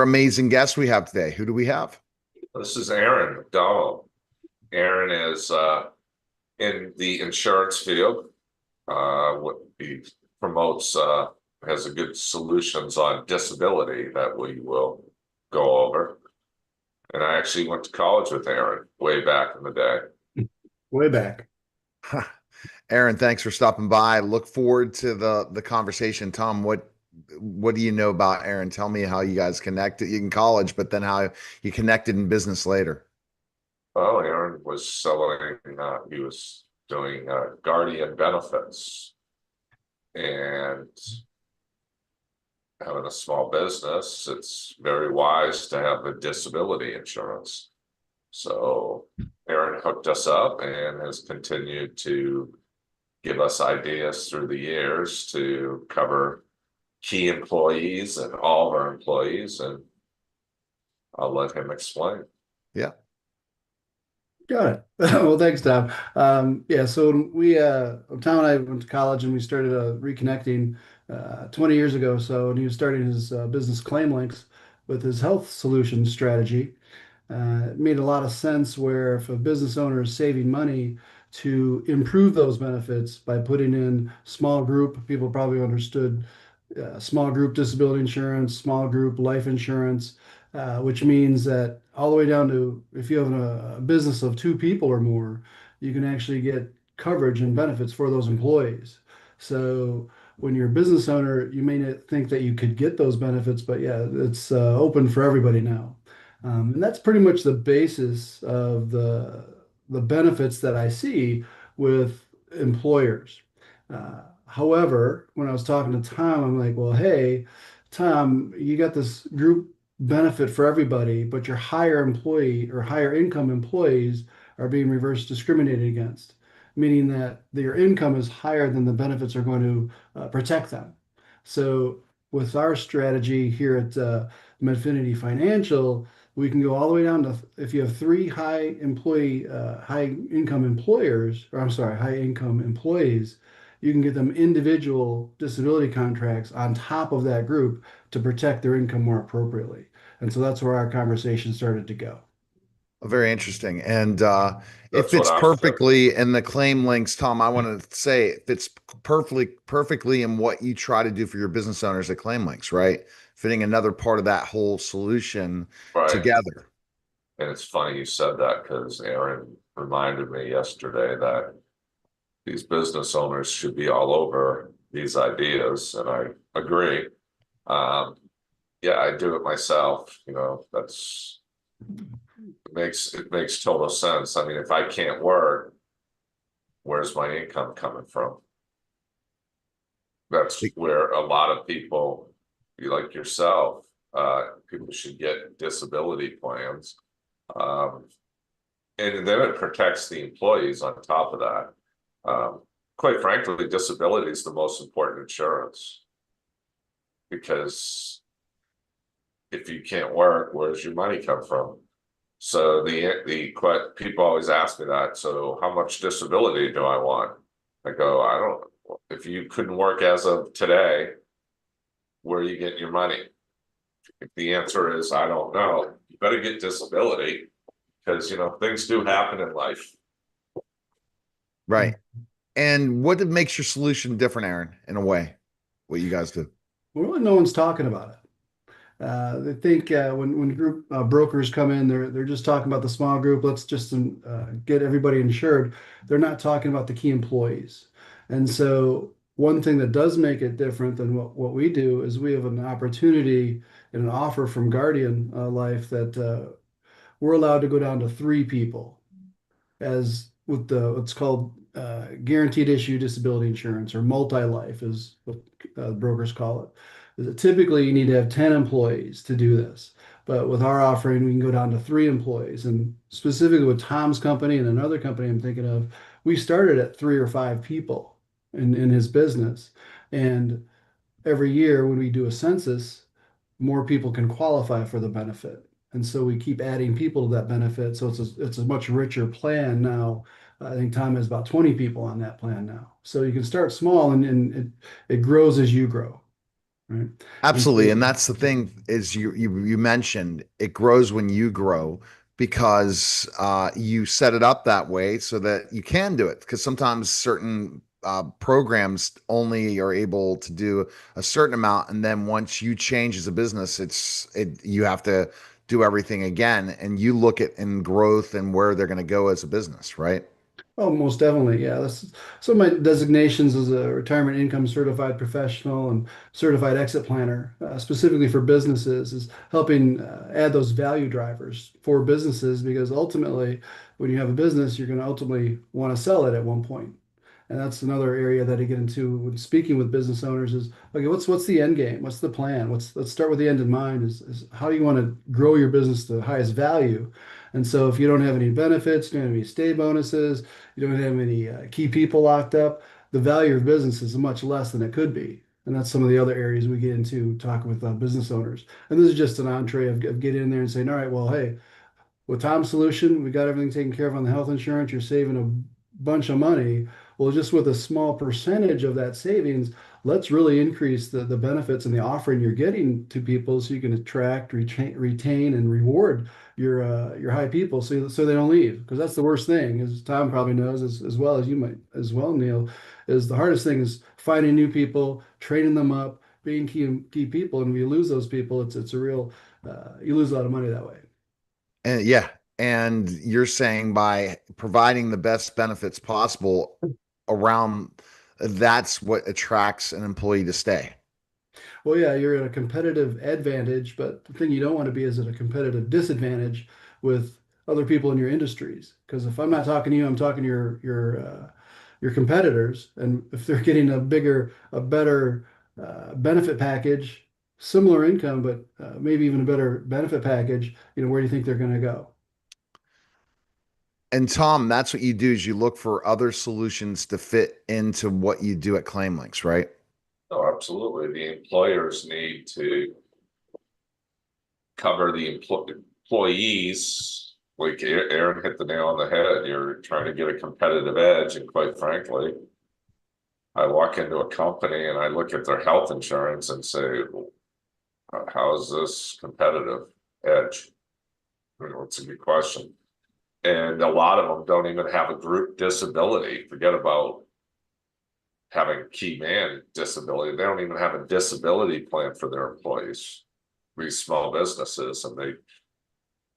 amazing guest we have today. Who do we have? This is Aaron McDonald. Aaron is in the insurance field. What he promotes has a good solutions on disability that we will go over. And I actually went to college with Aaron way back in the day. Way back. Aaron, thanks for stopping by. Look forward to the conversation. Tom, what do you know about Aaron? Tell me how you guys connected in college, but then how you connected in business later. Well, Aaron was selling, he was doing guardian benefits and having a small business. It's very wise to have a disability insurance. So Aaron hooked us up and has continued to give us ideas through the years to cover key employees and all of our employees, and I'll let him explain. Yeah. Got it. Well, thanks, Tom. Yeah, so Tom and I went to college and we started reconnecting 20 years ago. And he was starting his business ClaimLinx with his health solutions strategy. It made a lot of sense where if a business owner is saving money to improve those benefits by putting in small group, people probably understood small group disability insurance, small group life insurance, which means that all the way down to if you have a business of two people or more, you can actually get coverage and benefits for those employees. So when you're a business owner, you may not think that you could get those benefits, but yeah, it's open for everybody now. And that's pretty much the basis of the benefits that I see with employers. However, when I was talking to Tom, I'm like, well, hey, Tom, you got this group benefit for everybody, but your higher employee or higher income employees are being reverse discriminated against, meaning that your income is higher than the benefits are going to protect them. So with our strategy here at Medfinity Financial, we can go all the way down to if you have three high income employers, or I'm sorry, high income employees, you can get them individual disability contracts on top of that group to protect their income more appropriately. And so that's where our conversation started to go. Very interesting. And it That's what fits I'm saying. perfectly in the ClaimLinx, Tom. I want to say it fits perfectly in what you try to do for your business owners at ClaimLinx, right? Fitting another part of that whole solution Right. together. And it's funny you said that because Aaron reminded me yesterday that these business owners should be all over these ideas, and I agree. Um, yeah, I do it myself. That's it makes total sense. I mean, if I can't work, where's my income coming from? That's where a lot of people, like yourself, people should get disability plans. Um, and then it protects the employees on top of that. Quite frankly, disability is the most important insurance because if you can't work, where's your money come from? So people always ask me that. So how much disability do I want? I go, I don't. If you couldn't work as of today, where are you getting your money? If the answer is I don't know, you better get disability because things do happen in life. Right. And what makes your solution different, Aaron, in a way, what you guys do? Well, really, no one's talking about it. They think when group brokers come in, they're just talking about the small group. Let's just get everybody insured. They're not talking about the key employees. And so one thing that does make it different than what we do is we have an opportunity and an offer from Guardian Life that we're allowed to go down to three people as with what's called guaranteed issue disability insurance or multi-life is what brokers call it. Typically, you need to have 10 employees to do this. But with our offering, we can go down to three employees. And specifically with Tom's company and another company I'm thinking of, we started at three or five people in his business. And every year when we do a census, more people can qualify for the benefit. And so we keep adding people to that benefit. So it's a much richer plan now. I think Tom has about 20 people on that plan now. So you can start small and it grows as you grow. right? And Absolutely. so, And that's the thing is you mentioned it grows when you grow because you set it up that way so that you can do it. Because sometimes certain programs only are able to do a certain amount, and then once you change as a business, you have to do everything again, and you look at in growth and where they're going to go as a business, right? oh, most definitely. Yeah. That's some of my designations as a retirement income certified professional and certified exit planner, specifically for businesses, is helping add those value drivers for businesses because ultimately, when you have a business, you're going to ultimately want to sell it at one point. And that's another area that I get into when speaking with business owners is, okay, what's the end game? What's the plan? Let's start with the end in mind is how do you want to grow your business to the highest value? And so if you don't have any benefits, you don't have any stay bonuses, you don't have any key people locked up, the value of business is much less than it could be. And that's some of the other areas we get into talking with business owners. And this is just an entree of getting in there and saying, all right, well, hey, with Tom's solution, we got everything taken care of on the health insurance. You're saving a bunch of money. Well, just with a small percentage of that savings, let's really increase the benefits and the offering you're getting to people so you can attract, retain, and reward your high people so they don't leave. Because that's the worst thing, as Tom probably knows as well as you might as well, Neil, is the hardest thing is finding new people, training them up, being key people. And if you lose those people, it's a real you lose a lot of money that way. And yeah, and you're saying by providing the best benefits possible around, that's what attracts an employee to stay. Well, yeah, you're at a competitive advantage, but the thing you don't want to be is at a competitive disadvantage with other people in your industries. Because if I'm not talking to you, I'm talking to your competitors, and if they're getting a better benefit package, similar income, but maybe even a better benefit package, where do you think they're going to go? And Tom, that's what you do is you look for other solutions to fit into what you do at ClaimLinx, right? Oh, absolutely. The employers need to cover the employees. Like Aaron hit the nail on the head. You're trying to get a competitive edge, and quite frankly, I walk into a company and I look at their health insurance and say, how is this competitive edge? It's a good question. And a lot of them don't even have a group disability. Forget about having key man disability. They don't even have a disability plan for their employees. These small businesses, and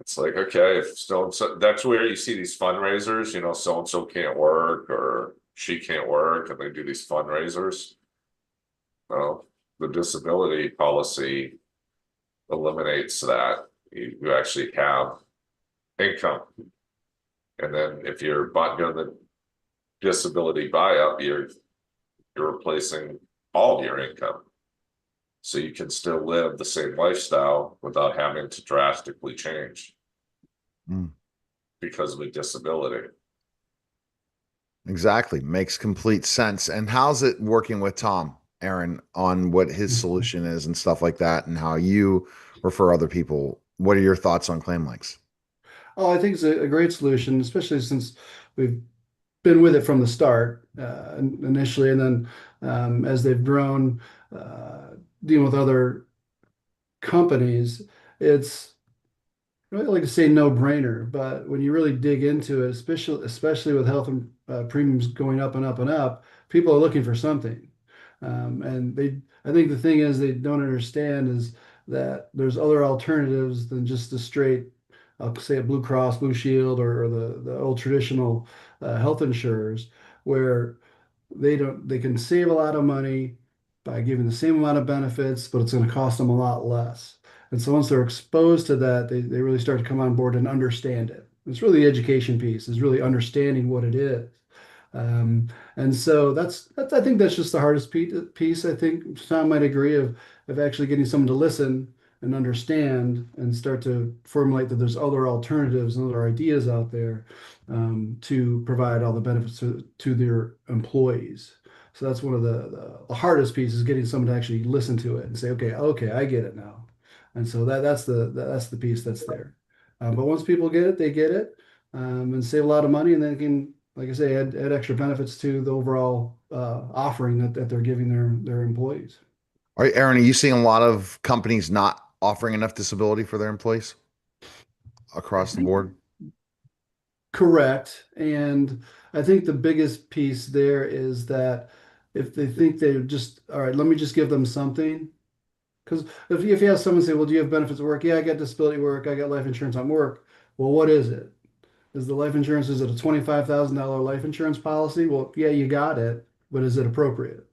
it's like, okay, if so, that's where you see these fundraisers, so and so can't work or she can't work, and they do these fundraisers. Well, the disability policy eliminates that. You actually have income. And then if you're doing the disability buy-up, you're replacing all of your income. So you can still live the same lifestyle without having to drastically change Mm, because of a disability. exactly. Makes complete sense. And how's it working with Tom, Aaron, on what his solution is and stuff like that, and how you refer other people? What are your thoughts on ClaimLinx? Oh, I think it's a great solution, especially since we've been with it from the start initially, and then as they've grown, dealing with other companies, it's really like to say no brainer. But when you really dig into it, especially with health and premiums going up and up and up, people are looking for something. And I think the thing is they don't understand is that there's other alternatives than just a straight, I'll say a Blue Cross Blue Shield or the old traditional health insurers where they can save a lot of money by giving the same amount of benefits, but it's going to cost them a lot less. And so once they're exposed to that, they really start to come on board and understand it. It's really the education piece, is really understanding what it is. And so that's I think that's just the hardest piece. I think Tom might agree of actually getting someone to listen and understand and start to formulate that there's other alternatives and other ideas out there to provide all the benefits to their employees. So that's one of the hardest pieces, getting someone to actually listen to it and say, okay, I get it now. And so that's the piece that's there. But once people get it, they get it, and save a lot of money, and then can, like I say, add extra benefits to the overall offering that they're giving their employees. All right, Aaron, are you seeing a lot of companies not offering enough disability for their employees I across the think board? correct. And I think the biggest piece there is that if they think they just, all right, let me just give them something. Because if you have someone say, well, do you have benefits at work? Yeah, I got disability at work. I got life insurance on work. Well, what is it? Is the life insurance, is it a $25,000 life insurance policy? Well, yeah, you got it, but is it appropriate?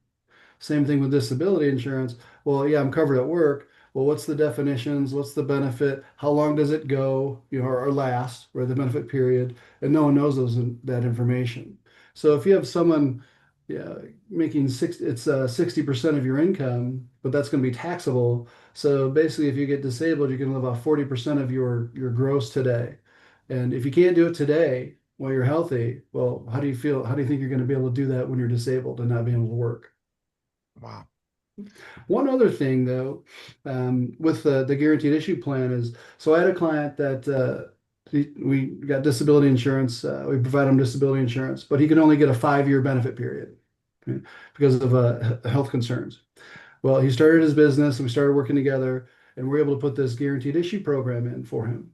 Same thing with disability insurance. Well, yeah, I'm covered at work. Well, what's the definitions? What's the benefit? How long does it go, or last, or the benefit period? And no one knows that information. So if you have someone, yeah, making it's 60% of your income, but that's going to be taxable. So basically, if you get disabled, you can live off 40% of your gross today. And if you can't do it today while you're healthy, well, how do you feel? How do you think you're going to be able to do that when you're disabled and not being able to work? Wow. One other thing, though, with the guaranteed issue plan is, so I had a client that we got disability insurance. We provide him disability insurance, but he could only get a 5-year benefit period, okay, because of health concerns. Well, he started his business and we started working together, and we are able to put this guaranteed issue program in for him.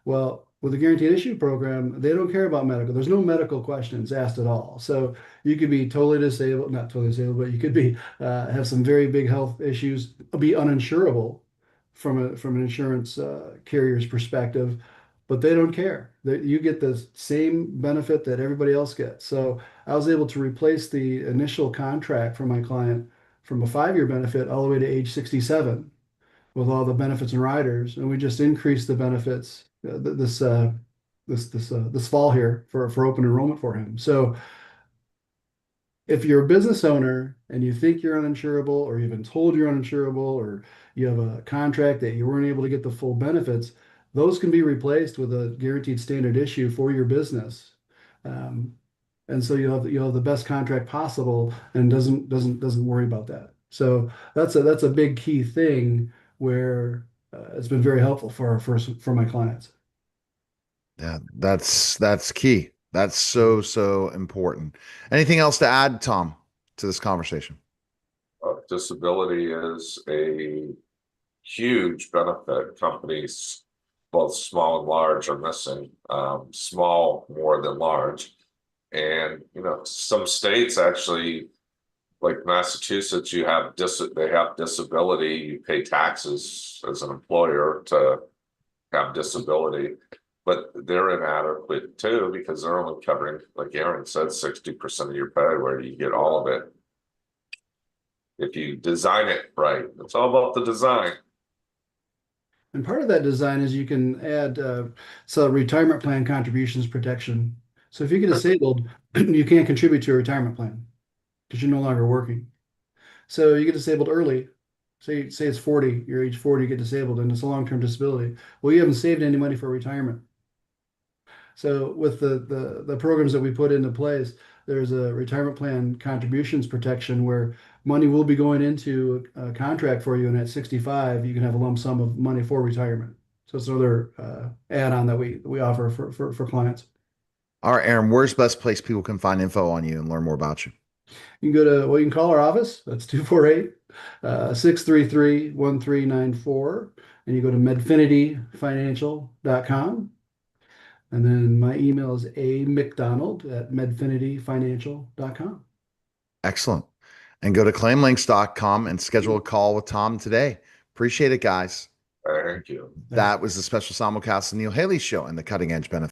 Well, with the guaranteed issue program, they don't care about medical. There's no medical questions asked at all. So you could be totally disabled, not totally disabled, but you could be have some very big health issues, be uninsurable from an insurance carrier's perspective, but they don't care. That you get the same benefit that everybody else gets. So I was able to replace the initial contract for my client from a 5-year benefit all the way to age 67 with all the benefits and riders, and we just increased the benefits this fall here for open enrollment for him. So if you're a business owner and you think you're uninsurable, or you've been told you're uninsurable, or you have a contract that you weren't able to get the full benefits, those can be replaced with a guaranteed standard issue for your business. Um, and so you'll have the best contract possible, and doesn't worry about that. So that's a big key thing where it's been very helpful for my clients. Yeah, that's key. That's so important. Anything else to add, Tom, to this conversation? Disability is a huge benefit. Companies, both small and large, are missing. Small more than large. And some states actually, like Massachusetts, they have disability. You pay taxes as an employer to have disability, but they're inadequate too, because they're only covering, like Aaron said, 60% of your pay, where you get all of it if you design it right. It's all about the design. And part of that design is you can add so retirement plan contributions protection. So if you get disabled, you can't contribute to a retirement plan because you're no longer working. So you get disabled early. Say it's 40, you're age 40, you get disabled, and it's a long-term disability. Well, you haven't saved any money for retirement. So with the programs that we put into place, there's a retirement plan contributions protection where money will be going into a contract for you, and at 65, you can have a lump sum of money for retirement. So it's another add-on that we offer for clients. All right, Aaron, where's the best place people can find info on you and learn more about you? You can go to, well, you can call our office. That's 248 633 1394. And you go to medfinityfinancial.com. And then my email is amcdonald@medfinityfinancial.com. Excellent. And go to claimlinx.com and schedule a call with Tom today. Appreciate it, guys. Thank you. Thanks. That was the special simulcast of Neil Haley Show and the Cutting Edge Benefit.